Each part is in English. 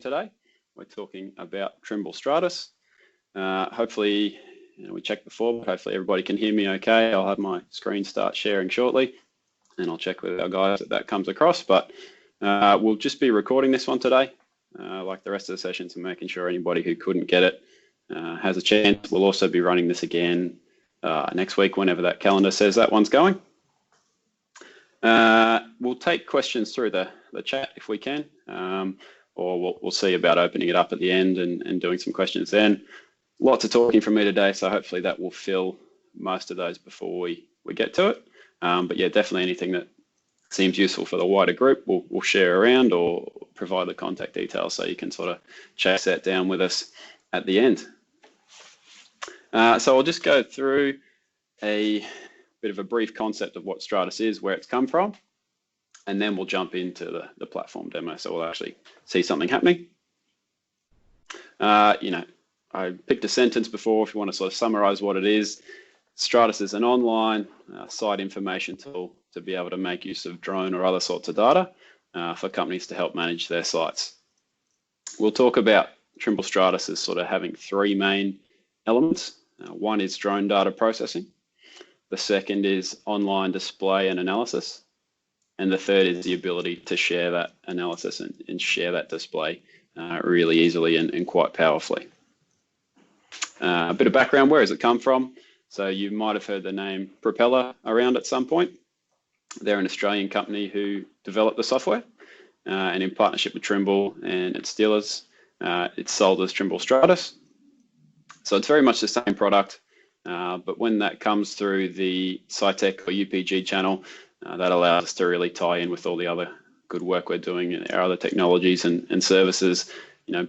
today. We're talking about Trimble Stratus. Hopefully, we checked before, but hopefully everybody can hear me okay. I'll have my screen start sharing shortly, and I'll check with our guys that comes across. But we'll just be recording this one today, like the rest of the sessions, and making sure anybody who couldn't get it has a chance. We'll also be running this again next week, whenever that calendar says that one's going. We'll take questions through the chat if we can, or we'll see about opening it up at the end and doing some questions then. Lots of talking from me today, so hopefully that will fill most of those before we get to it. But yeah, definitely anything that seems useful for the wider group, we'll share around or provide the contact details so you can sort of chase that down with us at the end. So I'll just go through a bit of a brief concept of what Stratus is, where it's come from, and then we'll jump into the platform demo, so we'll actually see something happening. I picked a sentence before if you want to sort of summarize what it is. Stratus is an online site information tool to be able to make use of drone or other sorts of data for companies to help manage their sites. We'll talk about Trimble Stratus as sort of having three main elements. One is drone data processing. The second is online display and analysis. And the third is the ability to share that analysis and share that display really easily and quite powerfully. A bit of background, where has it come from? So you might have heard the name Propeller around at some point. They're an Australian company who developed the software, and in partnership with Trimble and its dealers, it's sold as Trimble Stratus. So it's very much the same product, but when that comes through the SciTech or UPG channel, that allows us to really tie in with all the other good work we're doing and our other technologies and services,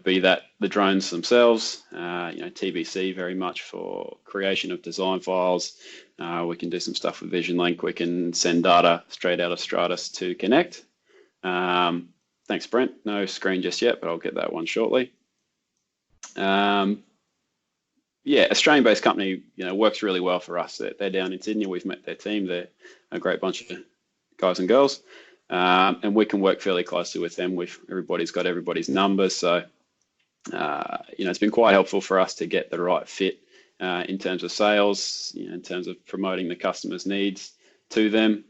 be that the drones themselves, TBC very much for creation of design files. We can do some stuff with Vision Link. We can send data straight out of Stratus to Connect. Thanks, Brent. No screen just yet, but I'll get that one shortly. Yeah, Australian-based company, works really well for us. They're down in Sydney. We've met their team. They're a great bunch of guys and girls, and we can work fairly closely with them. Everybody's got everybody's numbers, so it's been quite helpful for us to get the right fit in terms of sales, in terms of promoting the customer's needs to them.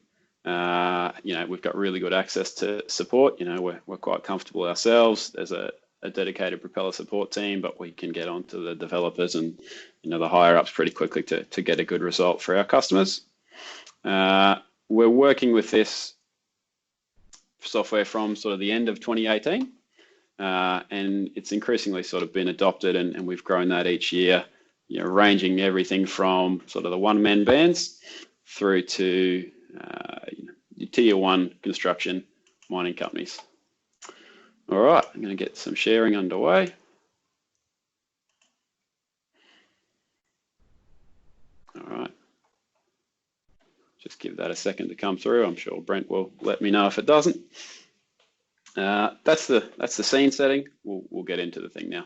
We've got really good access to support. We're quite comfortable ourselves. There's a dedicated Propeller support team, but we can get onto the developers and the higher ups pretty quickly to get a good result for our customers. We're working with this software from sort of the end of 2018, and it's increasingly sort of been adopted, and we've grown that each year, ranging everything from sort of the one-man bands through to tier one construction mining companies. All right, I'm going to get some sharing underway. All right. Just give that a second to come through. I'm sure Brent will let me know if it doesn't. That's the scene setting. We'll get into the thing now.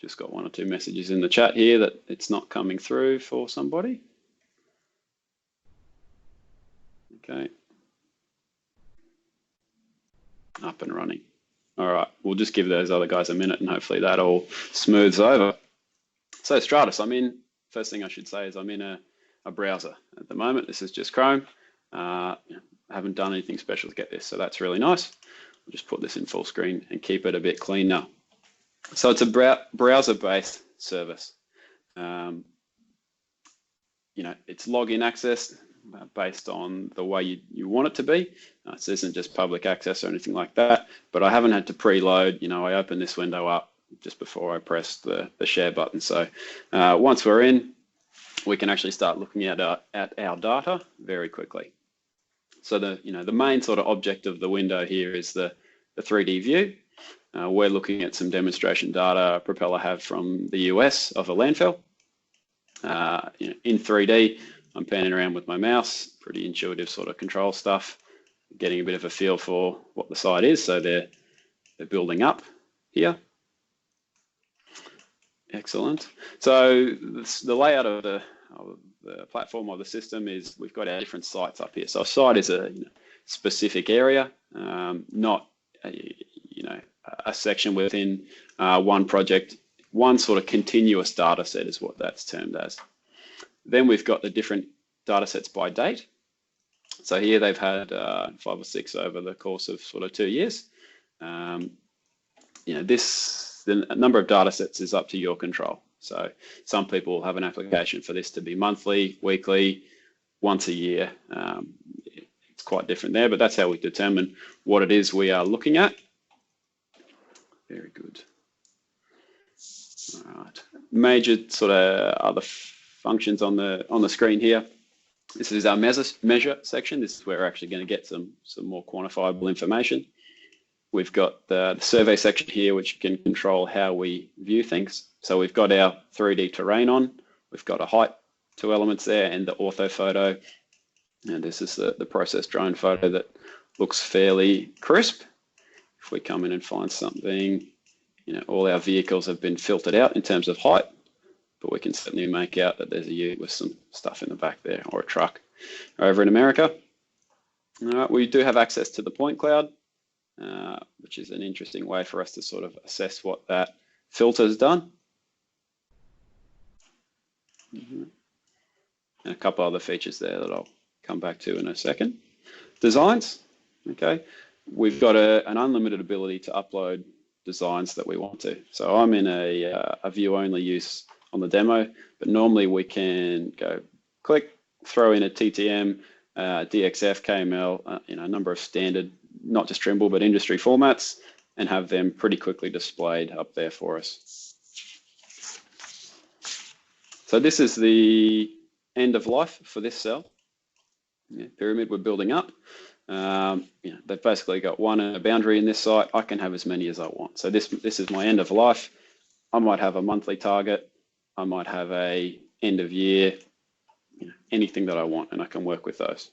Just got one or two messages in the chat here that it's not coming through for somebody. Okay. Up and running. All right, we'll just give those other guys a minute and hopefully that all smooths over. So Stratus, first thing I should say is I'm in a browser at the moment. This is just Chrome. I haven't done anything special to get this, so that's really nice. I'll just put this in full screen and keep it a bit cleaner. So it's a browser-based service. It's login access based on the way you want it to be. This isn't just public access or anything like that, but I haven't had to preload. I opened this window up just before I pressed the share button. So once we're in, we can actually start looking at our data very quickly. So the main sort of object of the window here is the 3D view. We're looking at some demonstration data Propeller have from the US of a landfill. In 3D, I'm panning around with my mouse, pretty intuitive sort of control stuff, getting a bit of a feel for what the site is. So they're building up here. Excellent. So the layout of the platform or the system is we've got our different sites up here. So a site is a specific area, not a section within one project. One sort of continuous data set is what that's termed as. Then we've got the different data sets by date. So here they've had 5 or 6 over the course of sort of 2 years. The number of data sets is up to your control. So some people have an application for this to be monthly, weekly, once a year. It's quite different there, but that's how we determine what it is we are looking at. Very good. All right. Major sort of other functions on the screen here. This is our measure section. This is where we're actually going to get some more quantifiable information. We've got the survey section here, which can control how we view things. So we've got our 3D terrain on. We've got a height, 2 elements there, and the ortho photo. And this is the process drone photo that looks fairly crisp. If we come in and find something, all our vehicles have been filtered out in terms of height, but we can certainly make out that there's a ute with some stuff in the back there, or a truck over in America. All right, we do have access to the point cloud, which is an interesting way for us to sort of assess what that filter's done. And a couple other features there that I'll come back to in a second. Designs, okay. We've got an unlimited ability to upload designs that we want to. So I'm in a view-only use on the demo, but normally we can go click, throw in a TTM, DXF, KML, a number of standard, not just Trimble, but industry formats, and have them pretty quickly displayed up there for us. So this is the end of life for this cell. Pyramid we're building up. They've basically got a boundary in this site. I can have as many as I want. So this is my end of life. I might have a monthly target. I might have a end of year, anything that I want, and I can work with those.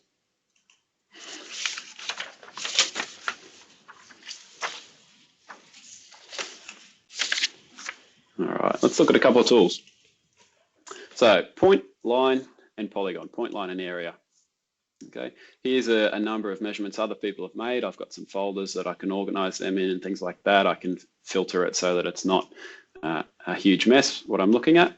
All right, let's look at a couple of tools. So point, line, and polygon, point, line, and area. Okay, here's a number of measurements other people have made. I've got some folders that I can organize them in and things like that. I can filter it so that it's not a huge mess, what I'm looking at.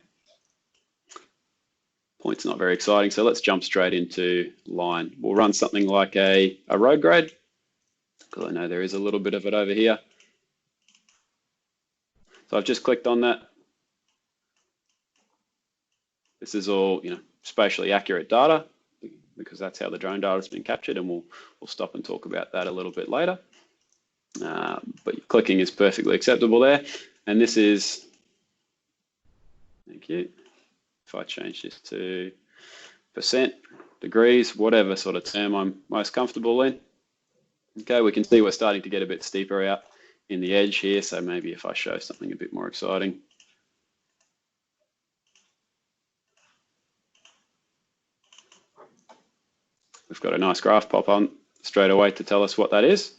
Point's not very exciting, so let's jump straight into line. We'll run something like a road grade, because I know there is a little bit of it over here. So I've just clicked on that. This is all, spatially accurate data, because that's how the drone data has been captured, and we'll stop and talk about that a little bit later. But clicking is perfectly acceptable there. And this is, thank you. If I change this to percent, degrees, whatever sort of term I'm most comfortable in. Okay, we can see we're starting to get a bit steeper out in the edge here. So maybe if I show something a bit more exciting. We've got a nice graph pop on straight away to tell us what that is.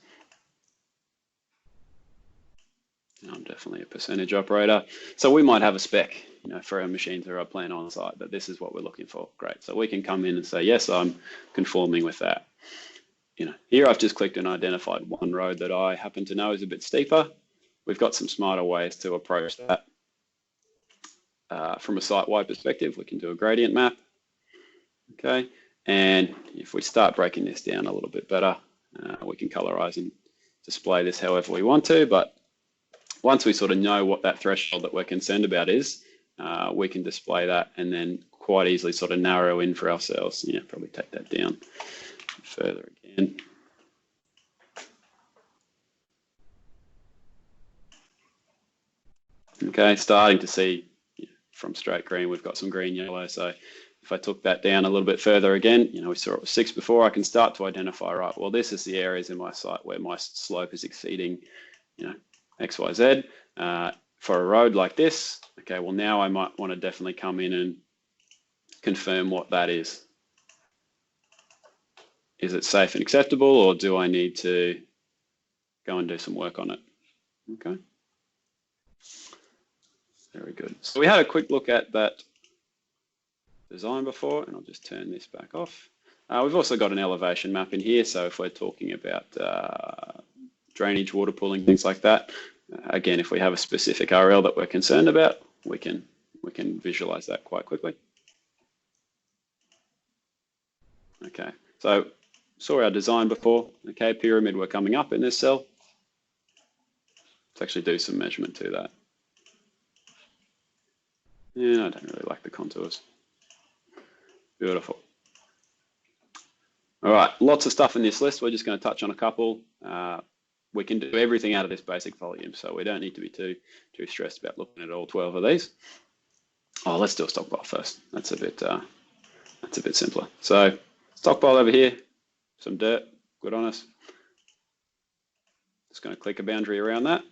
I'm definitely a percentage operator. So we might have a spec, for our machines or our plant on site, but this is what we're looking for. Great. So we can come in and say, yes, I'm conforming with that. Here I've just clicked and identified one road that I happen to know is a bit steeper. We've got some smarter ways to approach that. From a site-wide perspective, we can do a gradient map. Okay. And if we start breaking this down a little bit better, we can colorize and display this however we want to. But once we sort of know what that threshold that we're concerned about is, we can display that and then quite easily sort of narrow in for ourselves. Probably take that down further again. Okay, starting to see from straight green, we've got some green yellow. So if I took that down a little bit further again, we saw it was 6 before, I can start to identify, right, well, this is the areas in my site where my slope is exceeding, X, Y, Z. For a road like this, okay, well, now I might want to definitely come in and confirm what that is. Is it safe and acceptable, or do I need to go and do some work on it? Okay. Very good. So we had a quick look at that design before, and I'll just turn this back off. We've also got an elevation map in here, so if we're talking about drainage, water pooling, things like that. Again, if we have a specific RL that we're concerned about, we can visualize that quite quickly. Okay, so saw our design before. Okay, pyramid, we're coming up in this cell. Let's actually do some measurement to that. Yeah, I don't really like the contours. Beautiful. All right, lots of stuff in this list. We're just going to touch on a couple. We can do everything out of this basic volume, so we don't need to be too stressed about looking at all 12 of these. Oh, let's do a stockpile first. That's a bit simpler. So stockpile over here, some dirt, good on us. Just going to click a boundary around that.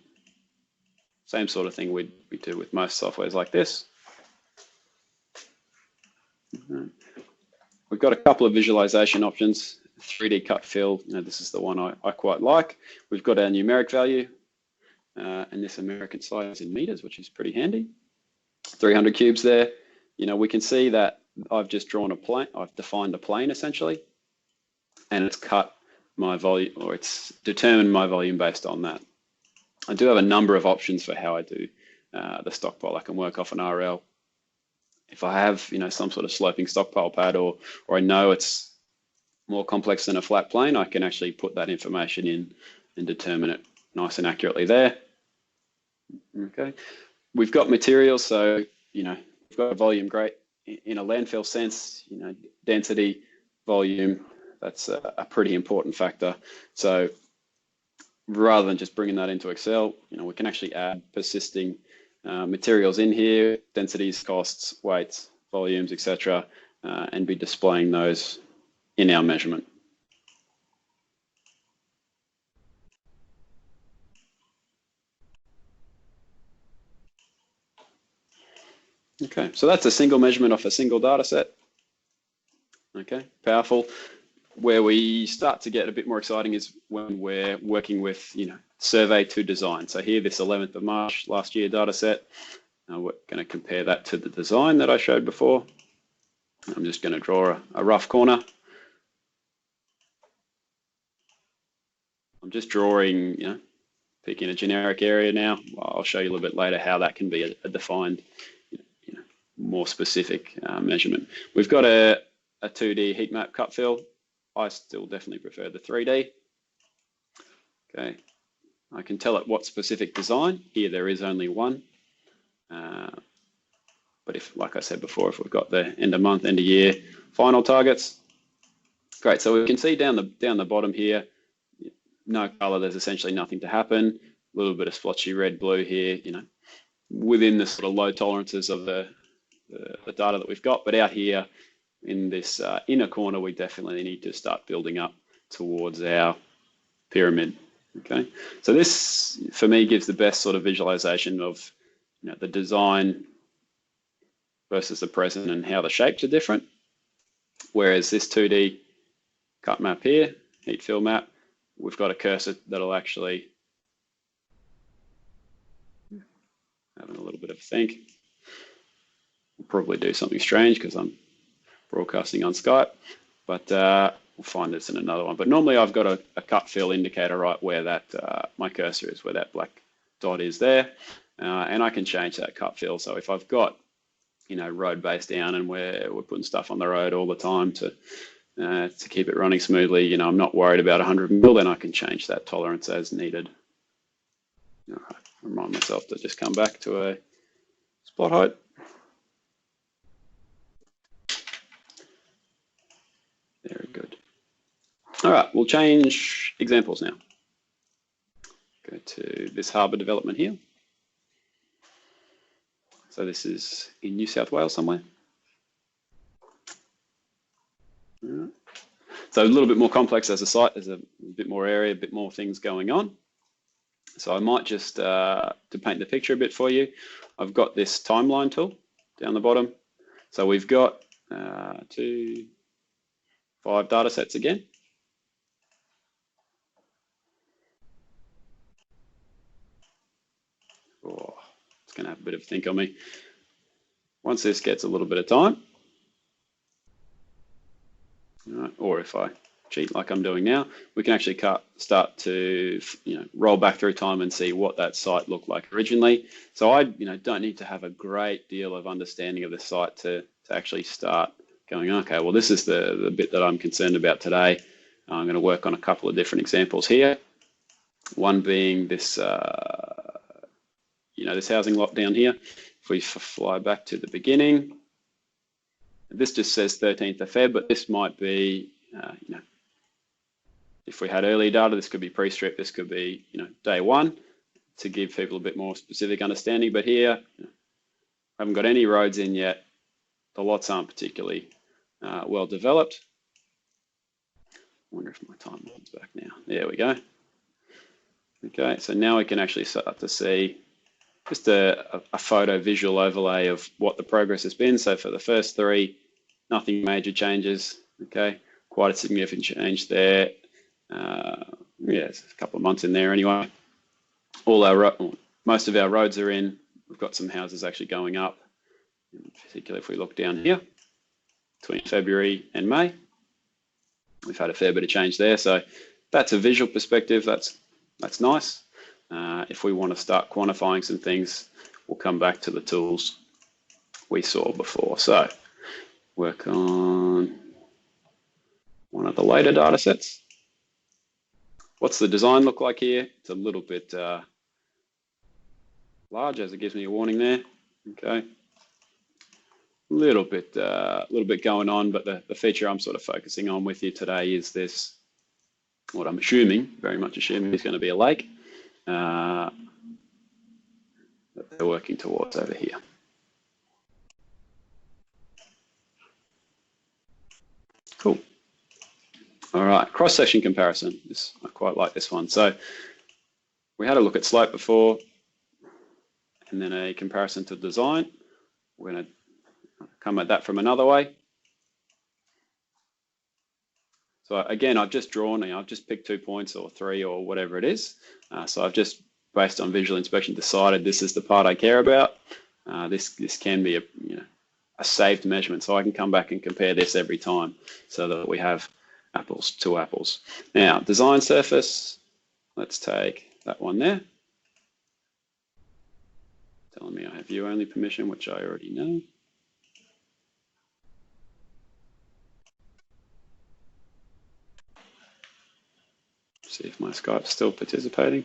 Same sort of thing we do with most softwares like this. We've got a couple of visualization options. 3D cut fill, this is the one I quite like. We've got our numeric value, and this American side is in meters, which is pretty handy. 300 cubes there. We can see that I've just drawn a plane. I've defined a plane essentially, and it's cut my volume, or it's determined my volume based on that. I do have a number of options for how I do the stockpile. I can work off an RL. If I have, some sort of sloping stockpile pad, or I know it's more complex than a flat plane, I can actually put that information in and determine it nice and accurately there. Okay, we've got materials, so we've got a volume grade in a landfill sense. Density, volume, that's a pretty important factor. So rather than just bringing that into Excel, we can actually add persisting materials in here, densities, costs, weights, volumes, etc., and be displaying those in our measurement. Okay, so that's a single measurement off a single data set. Okay, powerful. Where we start to get a bit more exciting is when we're working with, survey to design. So here, this 11th of March last year data set, we're going to compare that to the design that I showed before. I'm just going to draw a rough corner. I'm just drawing, picking a generic area now. I'll show you a little bit later how that can be a defined, more specific measurement. We've got a 2D heat map cut fill. I still definitely prefer the 3D. Okay, I can tell it what specific design. Here there is only one. But if, like I said before, if we've got the end of month, end of year final targets, great. So we can see down the bottom here, no color, there's essentially nothing to happen. A little bit of splotchy red, blue here, within the sort of low tolerances of the data that we've got. But out here in this inner corner, we definitely need to start building up towards our pyramid. Okay, so this for me gives the best sort of visualization of the design versus the present and how the shapes are different. Whereas this 2D cut map here, heat fill map, we've got a cursor that'll actually, having a little bit of a think. We'll probably do something strange because I'm broadcasting on Skype, but we'll find this in another one. But normally I've got a cut fill indicator right where that my cursor is, where that black dot is there, and I can change that cut fill. So if I've got road base down and we're putting stuff on the road all the time to keep it running smoothly, I'm not worried about 100 mil, then I can change that tolerance as needed. All right, remind myself to just come back to a spot height. Very good. All right, we'll change examples now. Go to this harbour development here. So this is in New South Wales somewhere. Right. So a little bit more complex as a site. There's a bit more area, a bit more things going on. So I might just, to paint the picture a bit for you, I've got this timeline tool down the bottom. So we've got 5 data sets again. Oh, it's going to have a bit of a think on me. Once this gets a little bit of time, all right, or if I cheat like I'm doing now, we can actually start to roll back through time and see what that site looked like originally. So I don't need to have a great deal of understanding of the site to actually start going, okay, well, this is the bit that I'm concerned about today. I'm going to work on a couple of different examples here. One being this, this housing lot down here. If we fly back to the beginning, this just says 13th of Feb, but this might be, if we had early data, this could be pre-strip, this could be, day one, to give people a bit more specific understanding. But here, I haven't got any roads in yet. The lots aren't particularly well developed. I wonder if my timeline's back now. There we go. Okay, so now we can actually start to see just a photo visual overlay of what the progress has been. So for the first three, nothing major changes. Okay, quite a significant change there. Yeah, it's a couple of months in there anyway. Most of our roads are in. We've got some houses actually going up, particularly if we look down here between February and May. We've had a fair bit of change there. So that's a visual perspective. That's nice. If we want to start quantifying some things, we'll come back to the tools we saw before. So work on one of the later data sets. What's the design look like here? It's a little bit large, as it gives me a warning there. Okay, a little bit going on, but the feature I'm sort of focusing on with you today is this. What I'm assuming, very much assuming, is going to be a lake that they're working towards over here. Cool. All right, cross-section comparison. I quite like this one. So we had a look at slope before, and then a comparison to design. We're going to come at that from another way. So again, I've just drawn, I've just picked 2 points or 3 or whatever it is. So I've just, based on visual inspection, decided this is the part I care about. This can be a saved measurement, so I can come back and compare this every time so that we have apples to apples. Now, design surface, let's take that one there. Telling me I have view only permission, which I already know. See if my Skype's still participating.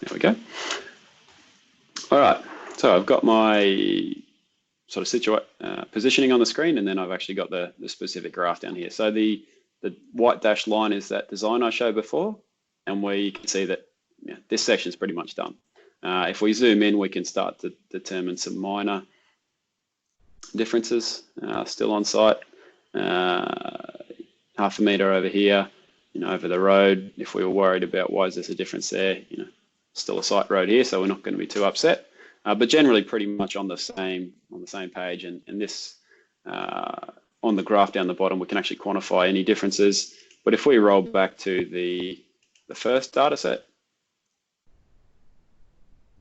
There we go. All right, so I've got my sort of positioning on the screen, and then I've actually got the specific graph down here. So the white dashed line is that design I showed before, and we can see that this section is pretty much done. If we zoom in, we can start to determine some minor differences still on site. Half a metre over here, over the road. If we were worried about why is there a difference there, still a site road here, so we're not going to be too upset. But generally, pretty much on the same page. And this on the graph down the bottom, we can actually quantify any differences. But if we roll back to the first data set,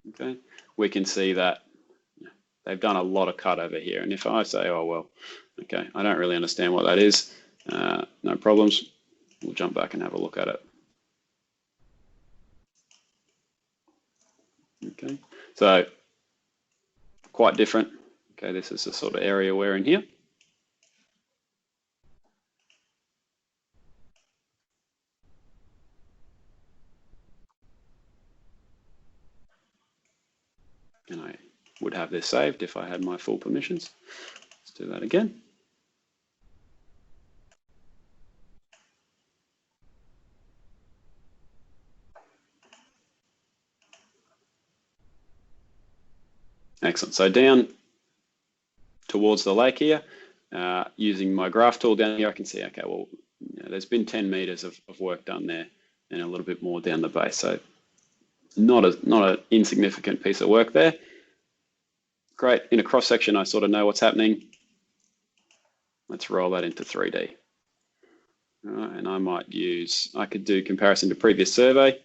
okay, we can see that they've done a lot of cut over here. And if I say, oh, well, okay, I don't really understand what that is, no problems. We'll jump back and have a look at it. Okay, so quite different. Okay, this is the sort of area we're in here. And I would have this saved if I had my full permissions. Let's do that again. Excellent. So down towards the lake here, using my graph tool down here, I can see, okay, well, there's been 10 meters of work done there and a little bit more down the base. So not an insignificant piece of work there. Great. In a cross section, I sort of know what's happening. Let's roll that into 3D. And I could do comparison to previous survey.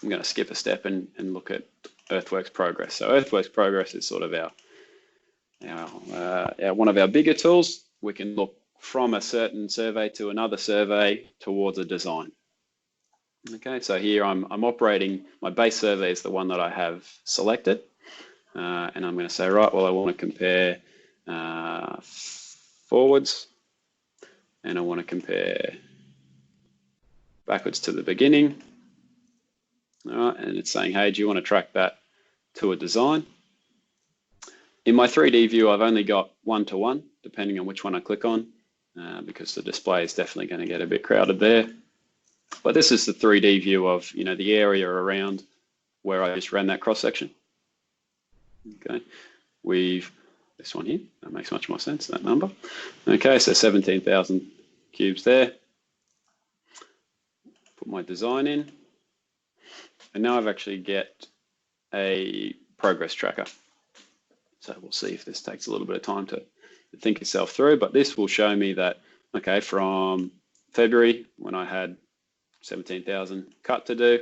I'm going to skip a step and look at Earthworks Progress. So Earthworks Progress is sort of one of our bigger tools. We can look from a certain survey to another survey towards a design. Okay, so here I'm operating, my base survey is the one that I have selected. And I'm going to say, right, well, I want to compare forwards, and I want to compare backwards to the beginning. All right, and it's saying, hey, do you want to track that to a design? In my 3D view, I've only got 1-to-1, depending on which one I click on, because the display is definitely going to get a bit crowded there. But this is the 3D view of, the area around where I just ran that cross section. Okay, this one here, that makes much more sense, that number. Okay, so 17,000 cubes there. Put my design in. And now I've actually get a progress tracker. So we'll see if this takes a little bit of time to think itself through, but this will show me that, okay, from February when I had 17,000 cut to do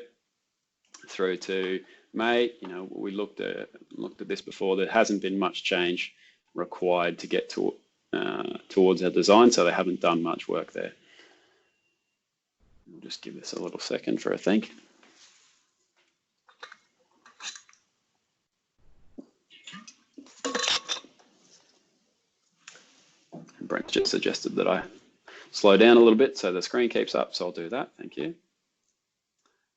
through to May, we looked at this before. There hasn't been much change required to get to towards our design, so they haven't done much work there. We'll just give this a little second for a think. Brent just suggested that I slow down a little bit so the screen keeps up, so I'll do that. Thank you.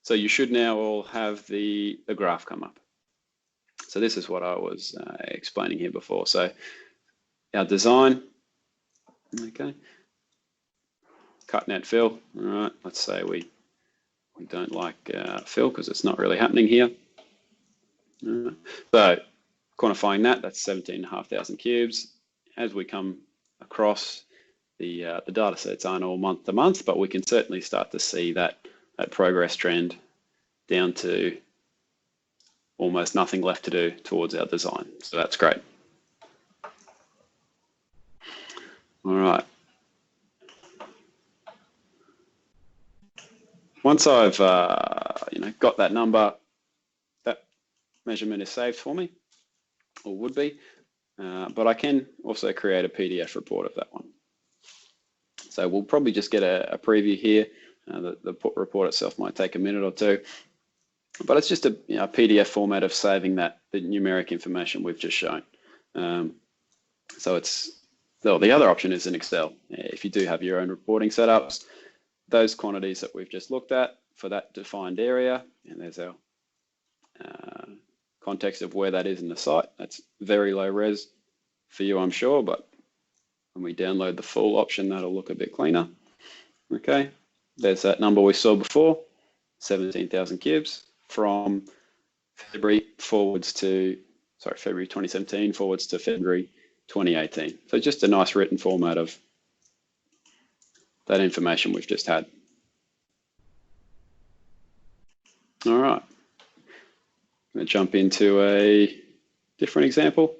So you should now all have the graph come up. So this is what I was explaining here before. So our design, okay, cut, net, fill. All right, let's say we don't like fill because it's not really happening here. So quantifying that's 17,500 cubes. As we come across, the data sets aren't all month to month, but we can certainly start to see that progress trend down to almost nothing left to do towards our design. So that's great. All right. Once I've got that number, that measurement is saved for me, or would be, but I can also create a PDF report of that one. So we'll probably just get a preview here. The report itself might take a minute or two, but it's just a PDF format of saving the numeric information we've just shown. So the other option is in Excel. If you do have your own reporting setups, those quantities that we've just looked at for that defined area, and there's our context of where that is in the site. That's very low res for you, I'm sure, but when we download the full option, that'll look a bit cleaner. Okay, there's that number we saw before, 17,000 cubes from February 2017 forwards to February 2018. So just a nice written format of that information we've just had. All right, I'm going to jump into a different example.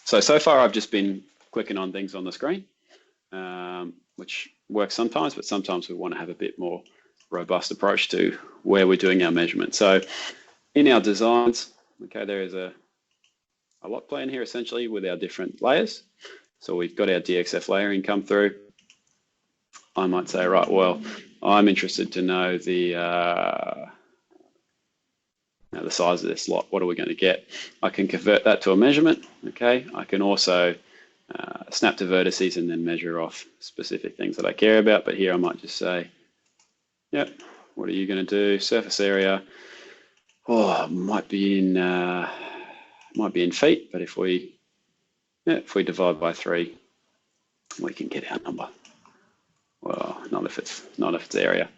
So far I've just been clicking on things on the screen, which works sometimes, but sometimes we want to have a bit more robust approach to where we're doing our measurement. So in our designs, okay, there is a lot plan here essentially with our different layers. So we've got our DXF layering come through. I might say, right, well, I'm interested to know the size of this lot. What are we going to get? I can convert that to a measurement. Okay, I can also snap to vertices and then measure off specific things that I care about. But here I might just say, yep, what are you going to do? Surface area. Oh, might be in feet, but if we divide by 3, we can get our number. Well, not if it's area.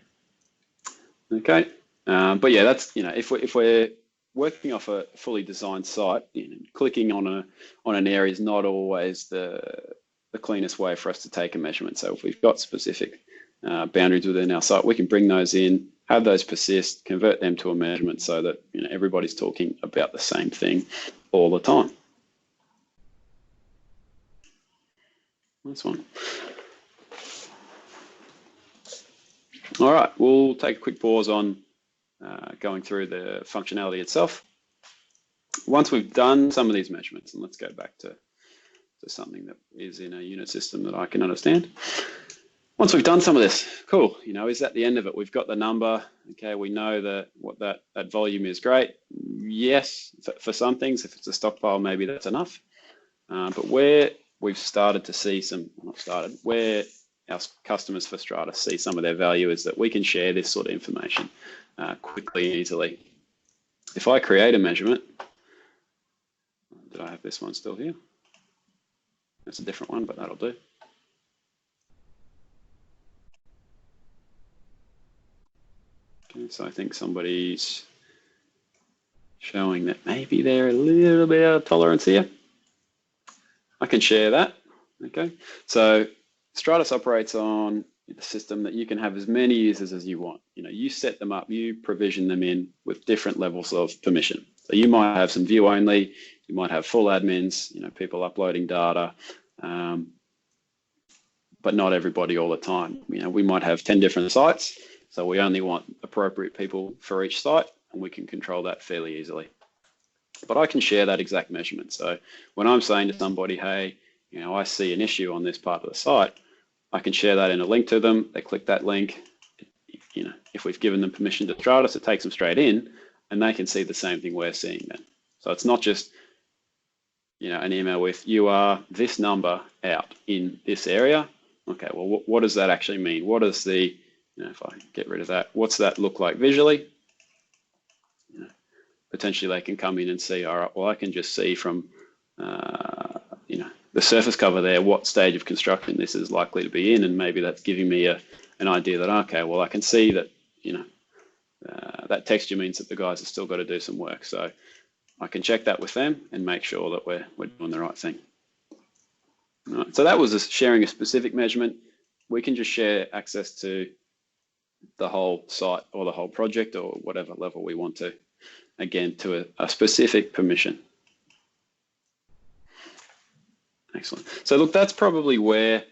Okay, but yeah, that's if we're working off a fully designed site, clicking on an area is not always the cleanest way for us to take a measurement. So if we've got specific boundaries within our site, we can bring those in, have those persist, convert them to a measurement so that everybody's talking about the same thing all the time. Nice one. All right, we'll take a quick pause on going through the functionality itself. Once we've done some of these measurements, and let's go back to something that is in a unit system that I can understand. Once we've done some of this, cool, is that the end of it? We've got the number, okay, we know that what that volume is, great. Yes, for some things, if it's a stockpile, maybe that's enough. But where we've started to see where our customers for Stratus see some of their value is that we can share this sort of information quickly and easily. If I create a measurement, did I have this one still here? That's a different one, but that'll do. Okay, so I think somebody's showing that maybe they're a little bit out of tolerance here. I can share that, okay? So Stratus operates on the system that you can have as many users as you want. You set them up, you provision them in with different levels of permission. So you might have some view only, you might have full admins, people uploading data, but not everybody all the time. We might have 10 different sites, so we only want appropriate people for each site, and we can control that fairly easily. But I can share that exact measurement. So when I'm saying to somebody, hey, I see an issue on this part of the site, I can share that in a link to them. They click that link. If we've given them permission to Stratus, it takes them straight in, and they can see the same thing we're seeing then. So it's not just an email with, you are this number out in this area. Okay, well, what does that actually mean? What is the, if I get rid of that, what's that look like visually? Potentially they can come in and see, all right, well, I can just see from, the surface cover there, what stage of construction this is likely to be in, and maybe that's giving me an idea that, okay, well, I can see that, that texture means that the guys have still got to do some work. So I can check that with them and make sure that we're doing the right thing. All right, so that was sharing a specific measurement. We can just share access to the whole site or the whole project or whatever level we want to, again, to a specific permission. Excellent. So look, that's probably where,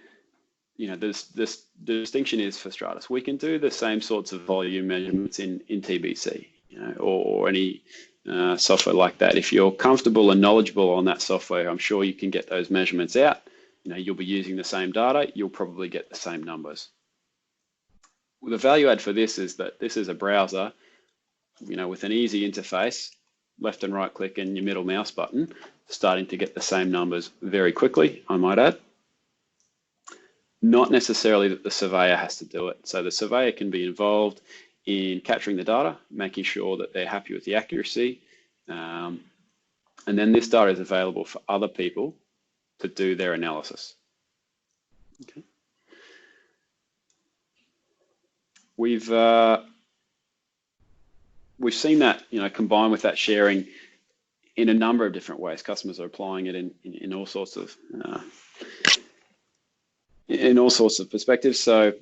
the distinction is for Stratus. We can do the same sorts of volume measurements in TBC, or any software like that. If you're comfortable and knowledgeable on that software, I'm sure you can get those measurements out. You'll be using the same data, you'll probably get the same numbers. Well, the value add for this is that this is a browser, with an easy interface, left and right click and your middle mouse button, starting to get the same numbers very quickly, I might add. Not necessarily that the surveyor has to do it. So the surveyor can be involved in capturing the data, making sure that they're happy with the accuracy. And then this data is available for other people to do their analysis. Okay. We've seen that, combined with that sharing in a number of different ways. Customers are applying it in all sorts of perspectives. So,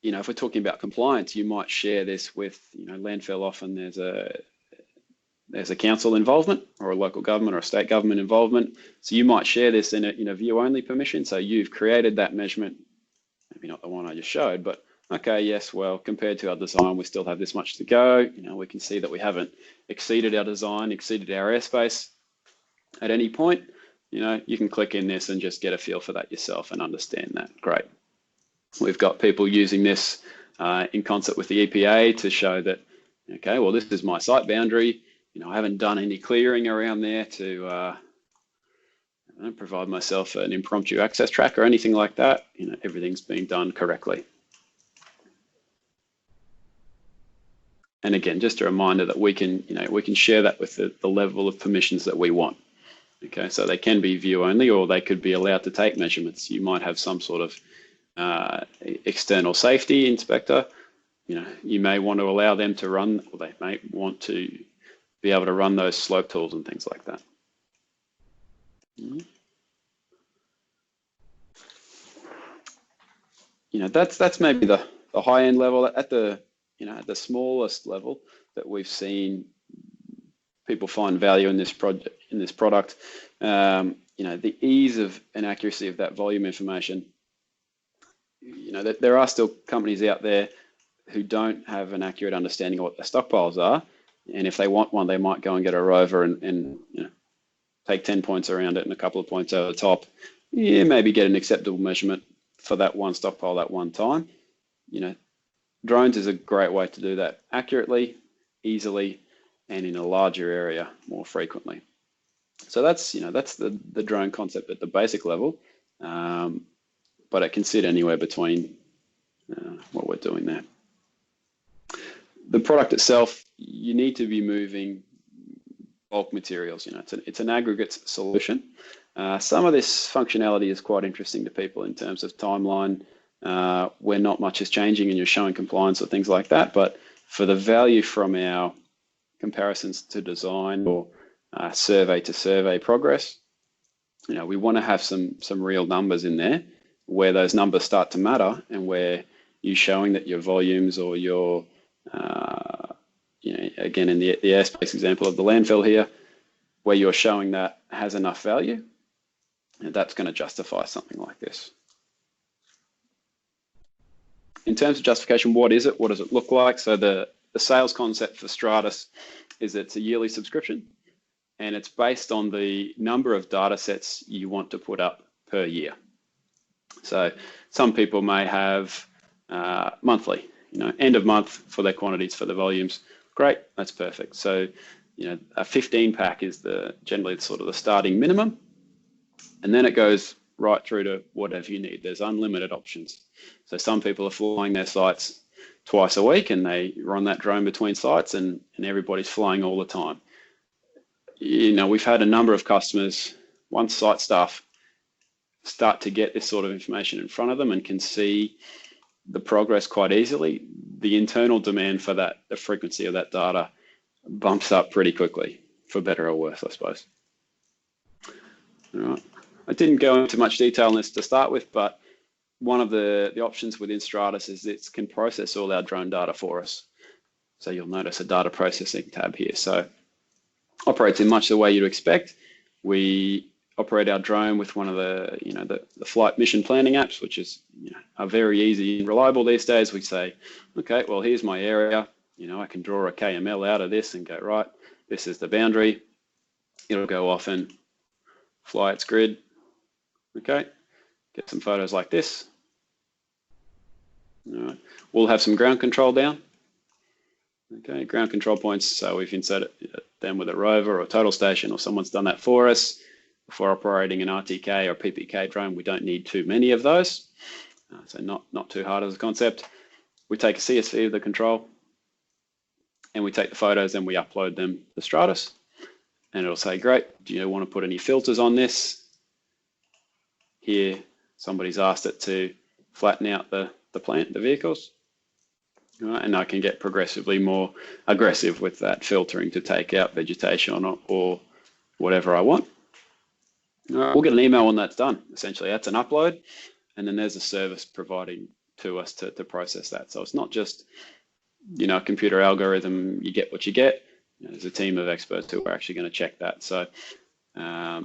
if we're talking about compliance, you might share this with, landfill. Often there's a council involvement or a local government or a state government involvement. So you might share this in a view only permission. So you've created that measurement, maybe not the one I just showed, but okay, yes, well, compared to our design, we still have this much to go. We can see that we haven't exceeded our design, exceeded our airspace at any point. You can click in this and just get a feel for that yourself and understand that. Great. We've got people using this in concert with the EPA to show that, okay, well, this is my site boundary. I haven't done any clearing around there to provide myself an impromptu access track or anything like that. Everything's being done correctly. And again, just a reminder that we can share that with the level of permissions that we want. Okay, so they can be view only, or they could be allowed to take measurements. You might have some sort of external safety inspector. You may want to allow them to run, or they may want to be able to run those slope tools and things like that. That's maybe the high end level. At the smallest level that we've seen people find value in this project, in this product. You know, the ease of and accuracy of that volume information. You know, that there are still companies out there who don't have an accurate understanding of what their stockpiles are, and if they want one, they might go and get a rover and you know, take 10 points around it and a couple of points over the top. Yeah, maybe get an acceptable measurement for that one stockpile at one time. You know, drones is a great way to do that accurately, easily, and in a larger area more frequently. So that's, you know, that's the drone concept at the basic level, but it can sit anywhere between what we're doing there. The product itself, you need to be moving bulk materials. You know, it's an aggregate solution. Some of this functionality is quite interesting to people in terms of timeline, where not much is changing and you're showing compliance or things like that. But for the value from our comparisons to design or survey to survey progress, you know, we want to have some real numbers in there where those numbers start to matter, and where you're showing that your volumes or your you know, again, in the airspace example of the landfill here, where you're showing that has enough value, and that's going to justify something like this. In terms of justification, what is it? What does it look like? So the sales concept for Stratus is it's a yearly subscription, and it's based on the number of data sets you want to put up per year. So some people may have monthly, you know, end of month for their quantities, for the volumes. Great, that's perfect. So, you know, a 15 pack is generally sort of the starting minimum, and then it goes right through to whatever you need. There's unlimited options. So some people are flying their sites twice a week, and they run that drone between sites, and everybody's flying all the time. You know, we've had a number of customers, once site staff start to get this sort of information in front of them and can see the progress quite easily, the internal demand for that, the frequency of that data bumps up pretty quickly, for better or worse, I suppose. All right. I didn't go into much detail on this to start with, but one of the options within Stratus is it can process all our drone data for us. So you'll notice a data processing tab here. So operates in much the way you'd expect. We operate our drone with one of the, you know, the flight mission planning apps, which is, you know, are very easy and reliable these days. We say, okay, well, here's my area. You know, I can draw a KML out of this and go, right, this is the boundary. It'll go off and fly its grid. Okay, get some photos like this. All right. We'll have some ground control down. Okay, ground control points. So we've inserted them with a rover or a total station, or someone's done that for us. If we're operating an RTK or PPK drone, we don't need too many of those. So not too hard as a concept. We take a CSV of the control, and we take the photos and we upload them to Stratus. And it'll say, great, do you want to put any filters on this? Here, somebody's asked it to flatten out the plant, the vehicles. All right, and I can get progressively more aggressive with that filtering to take out vegetation or whatever I want. We'll get an email when that's done. Essentially, that's an upload, and then there's a service providing to us to process that. So it's not just, you know, a computer algorithm, you get what you get. You know, there's a team of experts who are actually going to check that. So a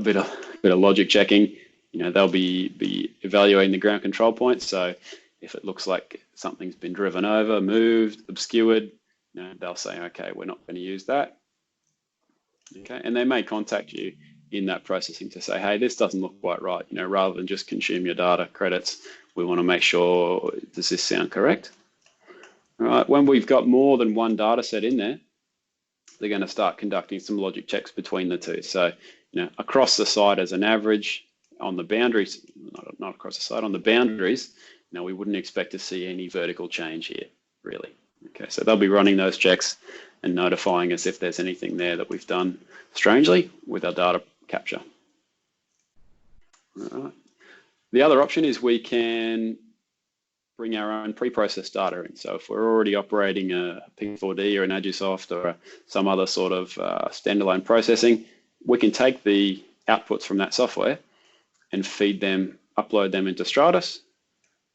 bit of logic checking. You know, they'll be evaluating the ground control points. So if it looks like something's been driven over, moved, obscured, you know, they'll say, okay, we're not going to use that. Okay, and they may contact you in that processing to say, hey, this doesn't look quite right. You know, rather than just consume your data credits, we want to make sure, does this sound correct? All right, when we've got more than one data set in there, they're going to start conducting some logic checks between the two. So, you know, across the site as an average, on the boundaries, not across the site, on the boundaries, you know, we wouldn't expect to see any vertical change here, really. Okay, so they'll be running those checks and notifying us if there's anything there that we've done strangely with our data capture. All right. The other option is we can bring our own pre-processed data in. So if we're already operating a Ping4D or an Agisoft or some other sort of standalone processing, we can take the outputs from that software and feed them, upload them into Stratus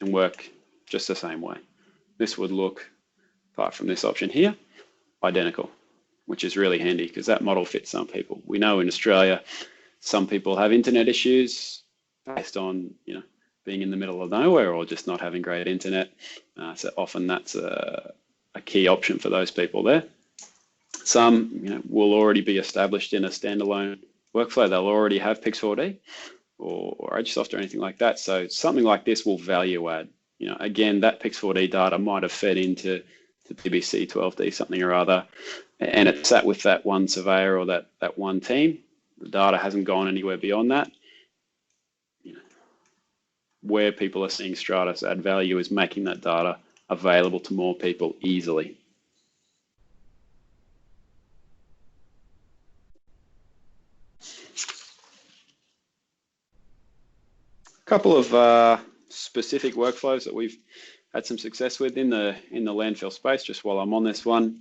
and work just the same way. This would look, apart from this option here, identical. which is really handy because that model fits some people. We know in Australia, some people have internet issues based on, being in the middle of nowhere or just not having great internet. So often that's a key option for those people there. Some, will already be established in a standalone workflow. They'll already have Pix4D or Agisoft or anything like that. So something like this will value add. Again, that Pix4D data might have fed into TBC 12D something or other, and it sat with that one surveyor or that one team. The data hasn't gone anywhere beyond that. Where people are seeing Stratus add value is making that data available to more people easily. A couple of specific workflows that we've had some success with in the landfill space. Just while I'm on this one,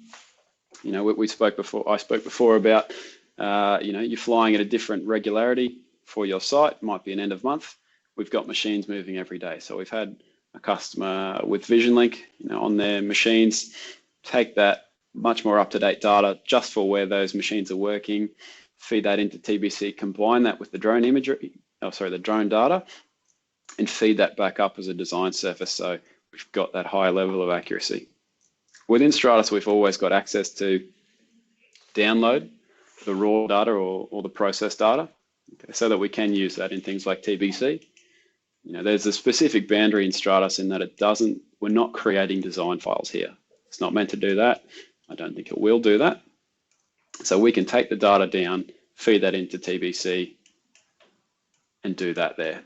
I spoke before about you're flying at a different regularity for your site. It might be an end of month. We've got machines moving every day. So we've had a customer with VisionLink, on their machines, take that much more up-to-date data just for where those machines are working, feed that into TBC, combine that with the drone the drone data, and feed that back up as a design surface. So we've got that high level of accuracy. Within Stratus, we've always got access to download the raw data or the process data, so that we can use that in things like TBC. There's a specific boundary in Stratus in that we're not creating design files here. It's not meant to do that. I don't think it will do that. So we can take the data down, feed that into TBC, and do that there.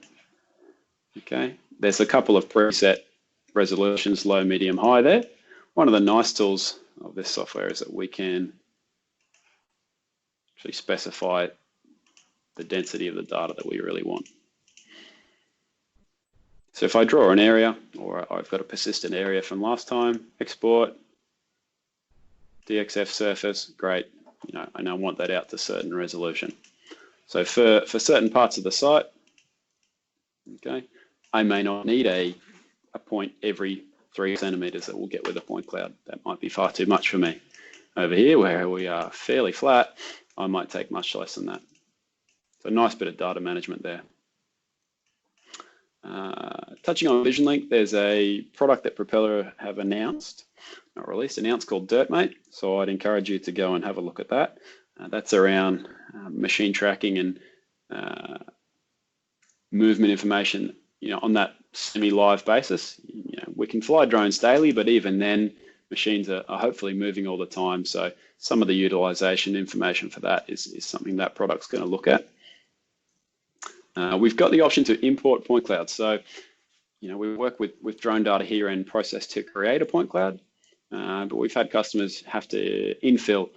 Okay. There's a couple of preset resolutions, low, medium, high there. One of the nice tools of this software is that we can actually specify the density of the data that we really want. So if I draw an area, or I've got a persistent area from last time, export, DXF surface, great, and I want that out to certain resolution. So for certain parts of the site, okay, I may not need a point every 3 centimeters that we'll get with a point cloud. That might be far too much for me. Over here, where we are fairly flat, I might take much less than that. So a nice bit of data management there. Touching on VisionLink, there's a product that Propeller have announced called DirtMate. So I'd encourage you to go and have a look at that. That's around machine tracking and movement information, on that semi-live basis. We can fly drones daily, but even then, machines are hopefully moving all the time. So some of the utilization information for that is something that product's going to look at. We've got the option to import point clouds. So, we work with drone data here and process to create a point cloud, but we've had customers have to infill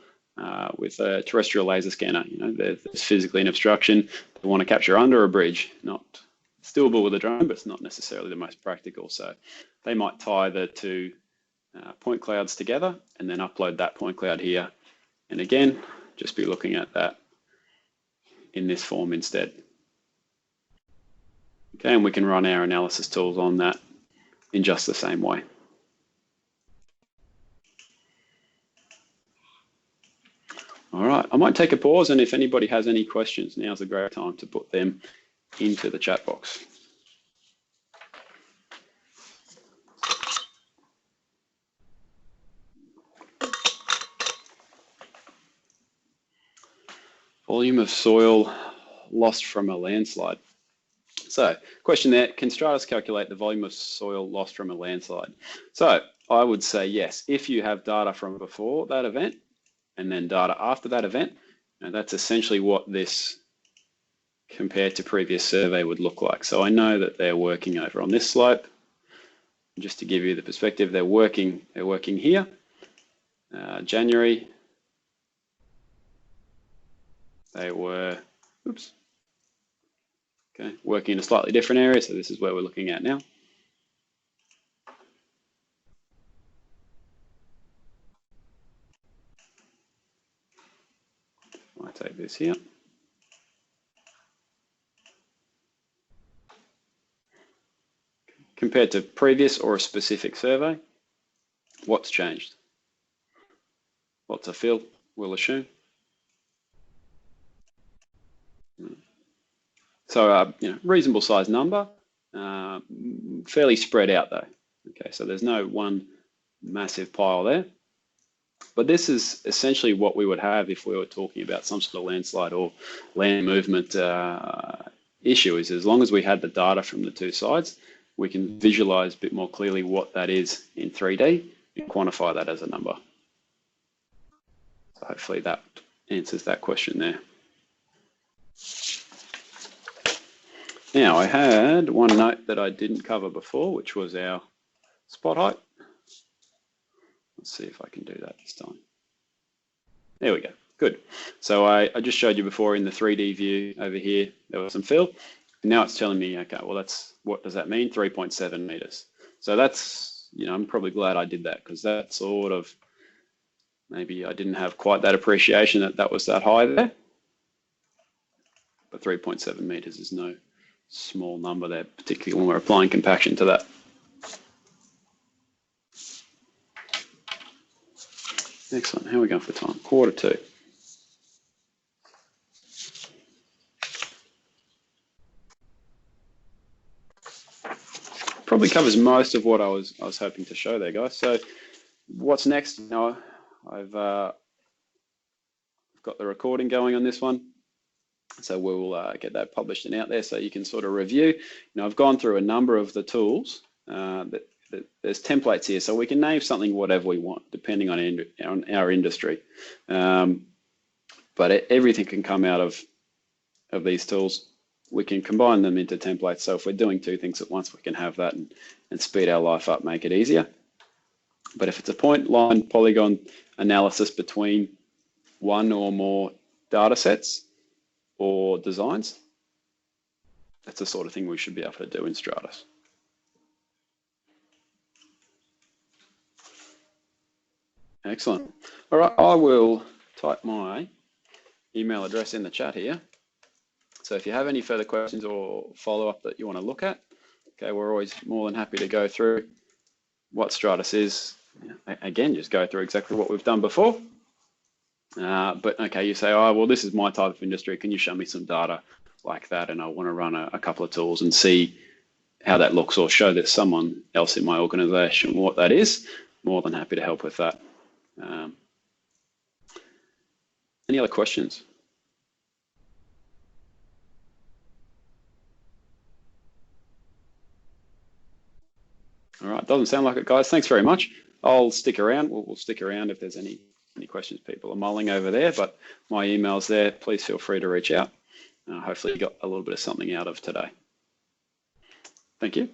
with a terrestrial laser scanner. There's physically an obstruction. They want to capture under a bridge. It's doable with a drone, but it's not necessarily the most practical. So they might tie the two point clouds together and then upload that point cloud here. And again, just be looking at that in this form instead. Okay, and we can run our analysis tools on that in just the same way. All right, I might take a pause, and if anybody has any questions, now's a great time to put them into the chat box. Volume of soil lost from a landslide. So, question there, can Stratus calculate the volume of soil lost from a landslide? So, I would say yes. If you have data from before that event and then data after that event, that's essentially what this compared to previous survey would look like. So I know that they're working over on this slope. Just to give you the perspective, they're working here. January, they were, working in a slightly different area. So this is where we're looking at now. I take this here. Compared to previous or a specific survey, what's changed? What's a fill? we'll assume. So, reasonable size number, fairly spread out though. Okay, so there's no one massive pile there. But this is essentially what we would have if we were talking about some sort of landslide or land movement issue. Is as long as we had the data from the two sides, we can visualize a bit more clearly what that is in 3D and quantify that as a number. So hopefully that answers that question there. Now, I had one note that I didn't cover before, which was our spot height. Let's see if I can do that this time. There we go, good. So I just showed you before in the 3D view over here, there was some fill. And now it's telling me, okay, well, what does that mean? 3.7 meters. So that's, I'm probably glad I did that, because that sort of, maybe I didn't have quite that appreciation that that was that high there. But 3.7 meters is no small number there, particularly when we're applying compaction to that. Excellent. How are we going for time? 1:45. Probably covers most of what I was hoping to show there, guys. So what's next? I've got the recording going on this one. So we'll get that published and out there so you can sort of review. I've gone through a number of the tools. There's templates here, so we can name something whatever we want, depending on our industry. But everything can come out of these tools. We can combine them into templates. So if we're doing two things at once, we can have that and speed our life up, make it easier. But if it's a point, line, polygon analysis between one or more data sets or designs, that's the sort of thing we should be able to do in Stratus. Excellent. All right, I will type my email address in the chat here. So if you have any further questions or follow-up that you want to look at, okay, we're always more than happy to go through what Stratus is. Again, just go through exactly what we've done before. But okay, you say, oh, well, this is my type of industry. Can you show me some data like that? And I want to run a couple of tools and see how that looks, or show that someone else in my organization what that is. More than happy to help with that. Any other questions? All right, doesn't sound like it, guys. Thanks very much. I'll stick around. We'll stick around if there's any questions people are mulling over there, but my email's there. Please feel free to reach out. Hopefully you got a little bit of something out of today. Thank you.